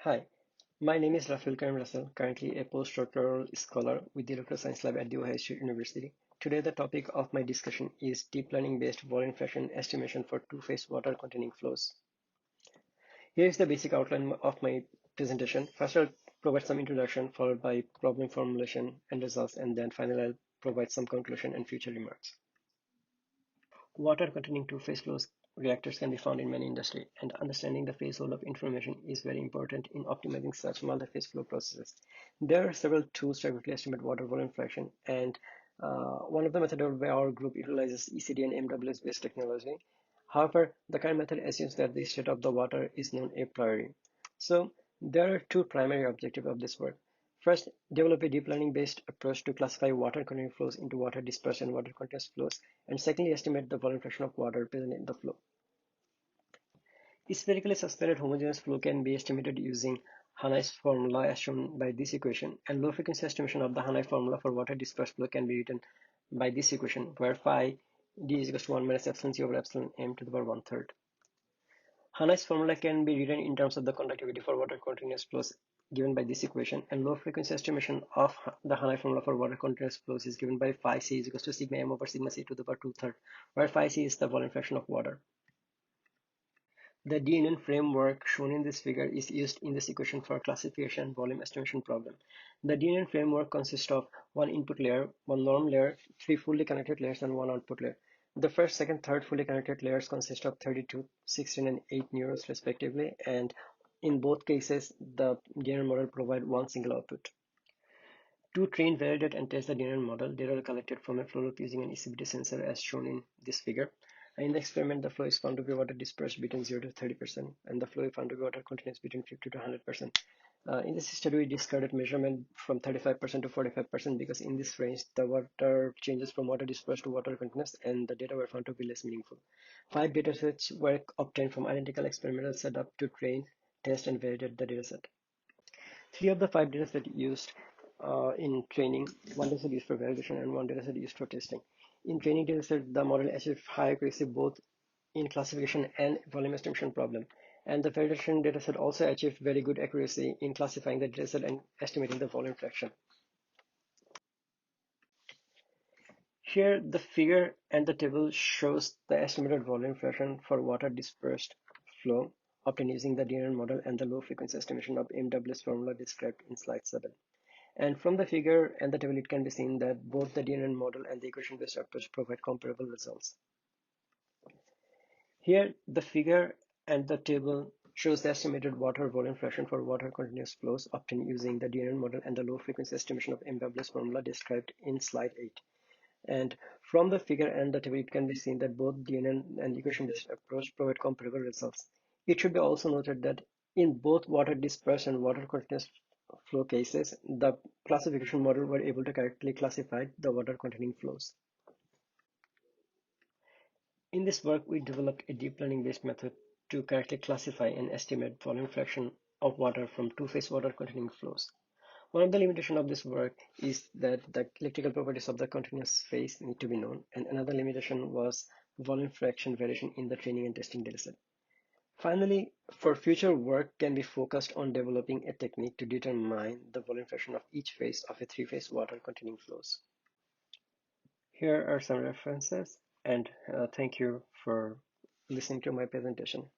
Hi, my name is Rafiul Rasel, currently a postdoctoral scholar with the Electro Science Lab at The Ohio State University. Today, the topic of my discussion is deep learning-based volume fraction estimation for two-phase water-containing flows. Here is the basic outline of my presentation. First, I'll provide some introduction, followed by problem formulation and results, and then finally, I'll provide some conclusion and future remarks. Water-containing two-phase flows reactors can be found in many industries, and understanding the phase hold of information is very important in optimizing such multi-phase flow processes. There are several tools to accurately estimate water volume fraction, and one of the methods where our group utilizes ECD and MWS-based technology. However, the current method assumes that the state of the water is known a priori. So there are two primary objectives of this work. First, develop a deep learning-based approach to classify water-containing flows into water-dispersed and water-continuous flows, and secondly, estimate the volume fraction of water present in the flow. A spherically suspended homogeneous flow can be estimated using Hanai's formula as shown by this equation, and low-frequency estimation of the Hanai formula for water-dispersed flow can be written by this equation, where phi d is equal to 1 minus epsilon c over epsilon m to the power 1/3. Hanai's formula can be written in terms of the conductivity for water continuous flows given by this equation, and low frequency estimation of the Hanai formula for water continuous flows is given by phi c is equal to sigma m over sigma c to the power 2/3, where phi c is the volume fraction of water. The DNN framework shown in this figure is used in this equation for classification and volume estimation problem. The DNN framework consists of one input layer, one norm layer, three fully connected layers, and one output layer. The first, second, third fully connected layers consist of 32, 16, and 8 neurons respectively, and in both cases, the DNN model provides one single output. To train, validate, and test the DNN model, data are collected from a flow loop using an ECBT sensor as shown in this figure. In the experiment, the flow is found to be water dispersed between 0 to 30%, and the flow is found to be water continuous between 50 to 100%. In this study, we discarded measurement from 35% to 45% because in this range, the water changes from water dispersed to water continuous, and the data were found to be less meaningful. 5 datasets were obtained from identical experimental setup to train, test, and validate the dataset. 3 of the 5 datasets used in training, one dataset used for validation, and one dataset used for testing. In training dataset, the model achieved high accuracy both in classification and volume estimation problem. And the validation dataset also achieved very good accuracy in classifying the dataset and estimating the volume fraction. Here, the figure and the table shows the estimated volume fraction for water dispersed flow obtained using the DNN model and the low frequency estimation of MWS formula described in slide 7. And from the figure and the table, it can be seen that both the DNN model and the equation-based approach provide comparable results. Here, the figure and the table shows the estimated water volume fraction for water continuous flows obtained using the DNN model and the low frequency estimation of MWS formula described in slide 8. And from the figure and the table, it can be seen that both DNN and equation-based approach provide comparable results. It should be also noted that in both water dispersed and water continuous flow cases, the classification model were able to correctly classify the water containing flows. In this work, we developed a deep learning-based method to correctly classify and estimate volume fraction of water from two-phase water containing flows. One of the limitations of this work is that the electrical properties of the continuous phase need to be known, and another limitation was volume fraction variation in the training and testing dataset. Finally, for future work can be focused on developing a technique to determine the volume fraction of each phase of a three-phase water containing flows. Here are some references, and thank you for listening to my presentation.